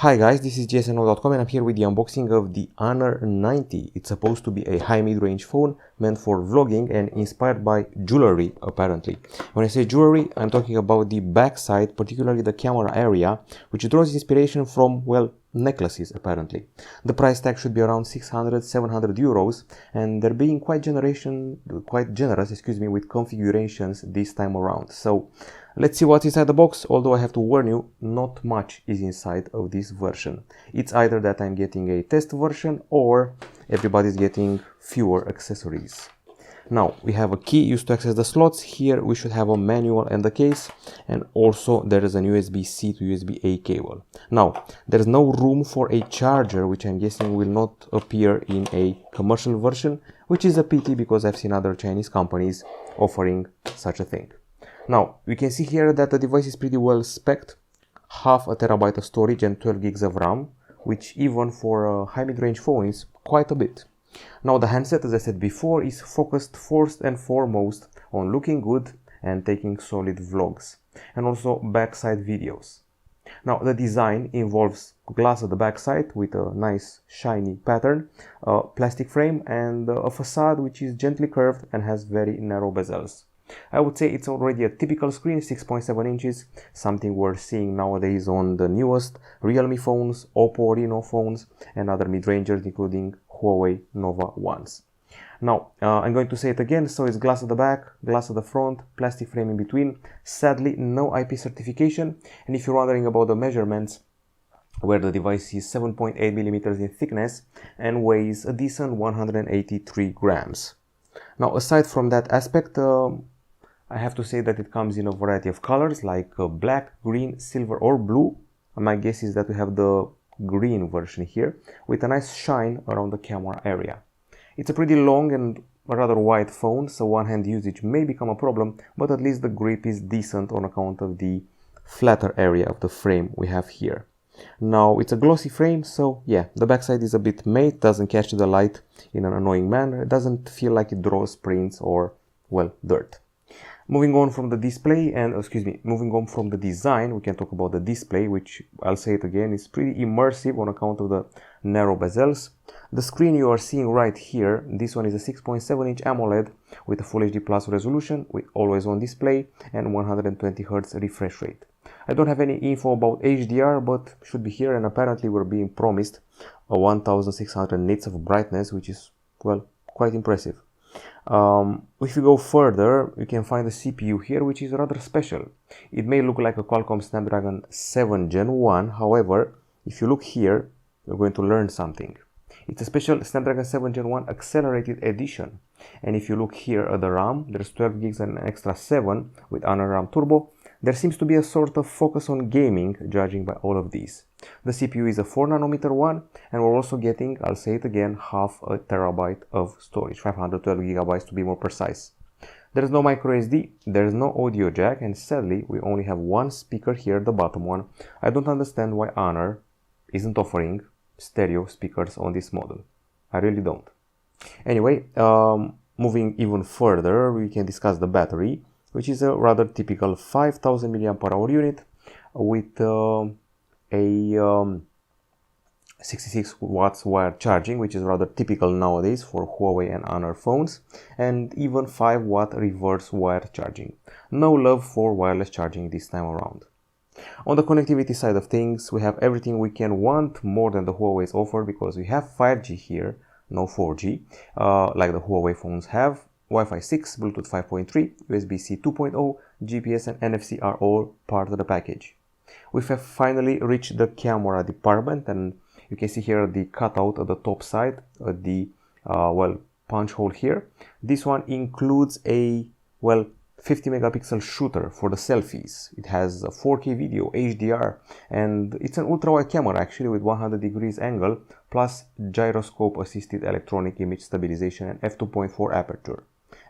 Hi guys, this is GSMDome and I'm here with the unboxing of the Honor 90. It's supposed to be a high mid-range phone meant for vlogging and inspired by jewelry apparently. When I say jewelry, I'm talking about the backside, particularly the camera area, which draws inspiration from, well, necklaces apparently. The price tag should be around 600-700 euros and they're being quite generous with configurations this time around. So let's see what's inside the box, although I have to warn you, not much is inside of this version. It's either that I'm getting a test version or everybody's getting fewer accessories. Now, we have a key used to access the slots. Here we should have a manual and the case, and also there is an USB-C to USB-A cable. Now, there's no room for a charger, which I'm guessing will not appear in a commercial version, which is a pity because I've seen other Chinese companies offering such a thing. Now, we can see here that the device is pretty well spec'd, half a terabyte of storage and 12 gigs of RAM, which even for a high mid-range phone is quite a bit. Now, the handset, as I said before, is focused first and foremost on looking good and taking solid vlogs, and also backside videos. Now, the design involves glass at the backside with a nice shiny pattern, a plastic frame, and a facade which is gently curved and has very narrow bezels. I would say it's already a typical screen, 6.7 inches, something we're seeing nowadays on the newest Realme phones, Oppo Reno phones, and other mid-rangers, including Huawei Nova ones. Now, I'm going to say it again, so it's glass at the back, glass at the front, plastic frame in between. Sadly, no IP certification, and if you're wondering about the measurements, where the device is 7.8 millimeters in thickness and weighs a decent 183 grams. Now, aside from that aspect, I have to say that it comes in a variety of colors like black, green, silver or blue. My guess is that we have the green version here with a nice shine around the camera area. It's a pretty long and rather wide phone, so one-hand usage may become a problem, but at least the grip is decent on account of the flatter area of the frame we have here. Now, it's a glossy frame, so yeah, the backside is a bit matte, doesn't catch the light in an annoying manner, it doesn't feel like it draws prints or, well, dirt. Moving on from the display and, moving on from the design, we can talk about the display, which, I'll say it again, is pretty immersive on account of the narrow bezels. The screen you are seeing right here, this one is a 6.7-inch AMOLED with a Full HD Plus resolution with always-on display and 120 Hz refresh rate. I don't have any info about HDR, but should be here, and apparently we're being promised a 1600 nits of brightness, which is, well, quite impressive. If you go further, you can find the CPU here, which is rather special. It may look like a Qualcomm Snapdragon 7 Gen 1, however, if you look here, you're going to learn something. It's a special Snapdragon 7 Gen 1 accelerated edition. And if you look here at the RAM, there's 12 gigs and an extra 7 with Honor RAM Turbo. There seems to be a sort of focus on gaming, judging by all of these. The CPU is a 4nm one, and we're also getting, I'll say it again, half a terabyte of storage, 512 gigabytes to be more precise. There is no micro SD, there is no audio jack, and sadly, we only have one speaker here, the bottom one. I don't understand why Honor isn't offering stereo speakers on this model. I really don't. Anyway, moving even further, we can discuss the battery, which is a rather typical 5000 mAh unit with a 66 watts wire charging, which is rather typical nowadays for Huawei and Honor phones, and even 5-watt reverse wire charging. No love for wireless charging this time around. On the connectivity side of things, we have everything we can want more than the Huawei's offer, because we have 5G here, no 4G, like the Huawei phones have. Wi-Fi 6, Bluetooth 5.3, USB-C 2.0, GPS and NFC are all part of the package. We have finally reached the camera department, and you can see here the cutout at the top side, the punch hole here. This one includes a 50 megapixel shooter for the selfies. It has a 4K video, HDR, and it's an ultra-wide camera actually with 100 degrees angle plus gyroscope assisted electronic image stabilization and f2.4 aperture.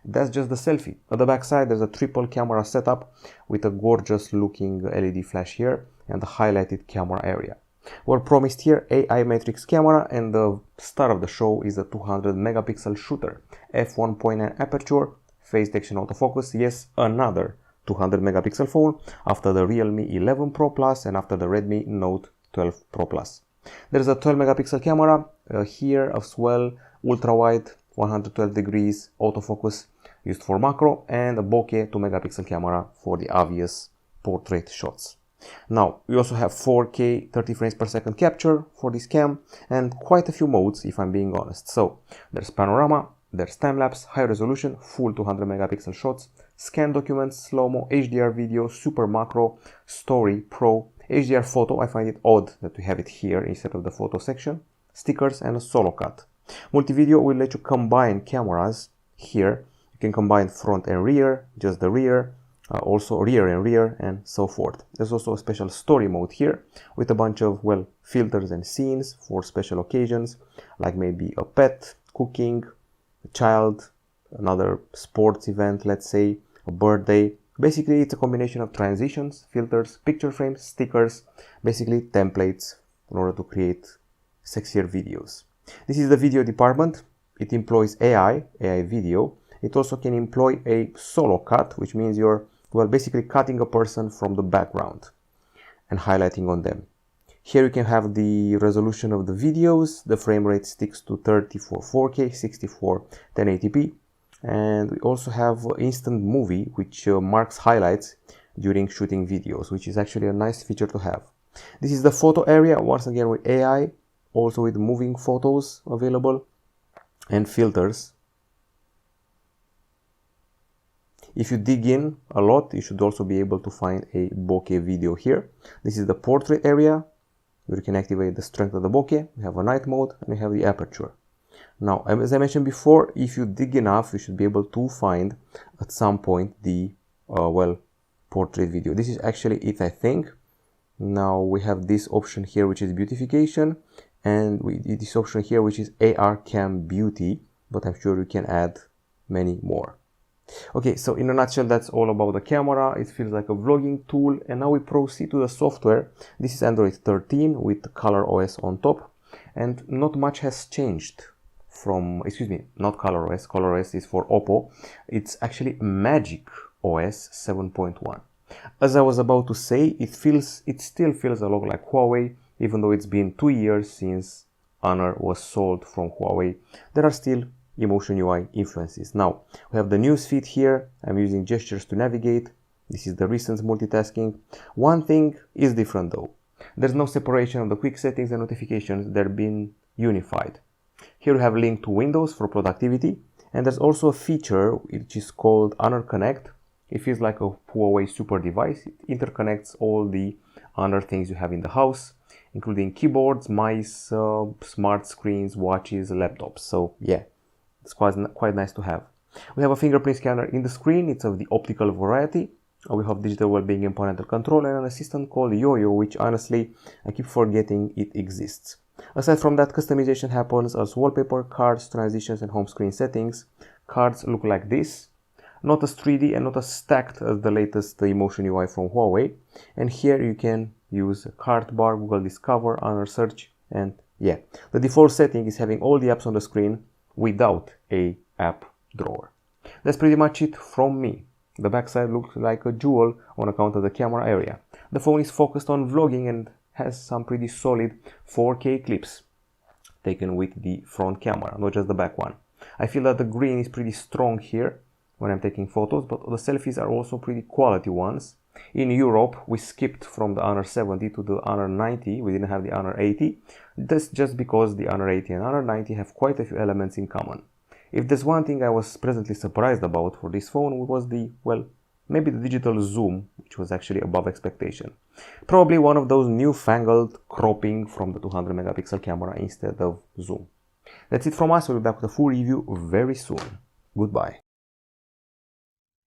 That's just the selfie. At the back side, there's a triple camera setup with a gorgeous looking LED flash here and the highlighted camera area. We're promised here AI matrix camera, and the star of the show is a 200 megapixel shooter, f1.9 aperture, face detection autofocus. Yes, another 200 megapixel phone after the Realme 11 Pro Plus and after the Redmi Note 12 Pro Plus. There's a 12 megapixel camera here as well, ultra wide, 112 degrees, autofocus used for macro, and a bokeh 2 megapixel camera for the obvious portrait shots. Now, we also have 4K 30 frames per second capture for this cam, and quite a few modes if I'm being honest. So, there's panorama, there's time-lapse, high resolution, full 200 megapixel shots, scan documents, slow-mo, HDR video, super macro, story, pro, HDR photo. I find it odd that we have it here instead of the photo section, stickers, and a solo cut. Multi-video will let you combine cameras here. You can combine front and rear, just the rear, also rear and rear, and so forth. There's also a special story mode here with a bunch of, well, filters and scenes for special occasions, like maybe a pet, cooking, a child, another sports event, let's say, a birthday. Basically, it's a combination of transitions, filters, picture frames, stickers, basically templates in order to create sexier videos. This is the video department. It employs AI video. It also can employ a solo cut, which means you're, well, basically cutting a person from the background and highlighting on them. Here you can have the resolution of the videos. The frame rate sticks to 30 for 4K, 60 for 1080p. And we also have instant movie, which marks highlights during shooting videos, which is actually a nice feature to have. This is the photo area, once again with AI, also with moving photos available and filters. If you dig in a lot, you should also be able to find a bokeh video here. This is the portrait area, where you can activate the strength of the bokeh. We have a night mode, and we have the aperture. Now, as I mentioned before, if you dig enough, you should be able to find at some point the, well, portrait video. This is actually it, I think. Now we have this option here, which is beautification, and this option here, which is AR Cam Beauty, but I'm sure you can add many more. Okay, so in a nutshell, that's all about the camera. It feels like a vlogging tool, and now we proceed to the software. This is Android 13 with ColorOS on top, and not much has changed from, excuse me, not ColorOS. ColorOS is for Oppo. It's actually MagicOS 7.1. As I was about to say, it still feels a lot like Huawei, even though it's been 2 years since Honor was sold from Huawei. There are still EMUI influences. Now, we have the news feed here. I'm using gestures to navigate. This is the recent multitasking. One thing is different though. There's no separation of the quick settings and notifications. They're being unified. Here we have link to Windows for productivity, and there's also a feature which is called Honor Connect. It feels like a Huawei super device. It interconnects all the Honor things you have in the house, including keyboards, mice, smart screens, watches, laptops. So yeah, it's quite nice to have. We have a fingerprint scanner in the screen. It's of the optical variety. We have digital well-being and parental control, and an assistant called Yo-Yo, which honestly I keep forgetting it exists. Aside from that, customization happens as wallpaper, cards, transitions, and home screen settings. Cards look like this, not as 3D and not as stacked as the latest EMUI from Huawei. And here you can use card bar, Google Discover, Honor Search, and yeah. The default setting is having all the apps on the screen without a app drawer. That's pretty much it from me. The backside looks like a jewel on account of the camera area. The phone is focused on vlogging and has some pretty solid 4K clips taken with the front camera, not just the back one. I feel that the green is pretty strong here when I'm taking photos, but the selfies are also pretty quality ones. In Europe, we skipped from the Honor 70 to the Honor 90. We didn't have the Honor 80. That's just because the Honor 80 and Honor 90 have quite a few elements in common. If there's one thing I was pleasantly surprised about for this phone, it was the, well, maybe the digital zoom, which was actually above expectation. Probably one of those newfangled cropping from the 200 megapixel camera instead of zoom. That's it from us. We'll be back with a full review very soon. Goodbye.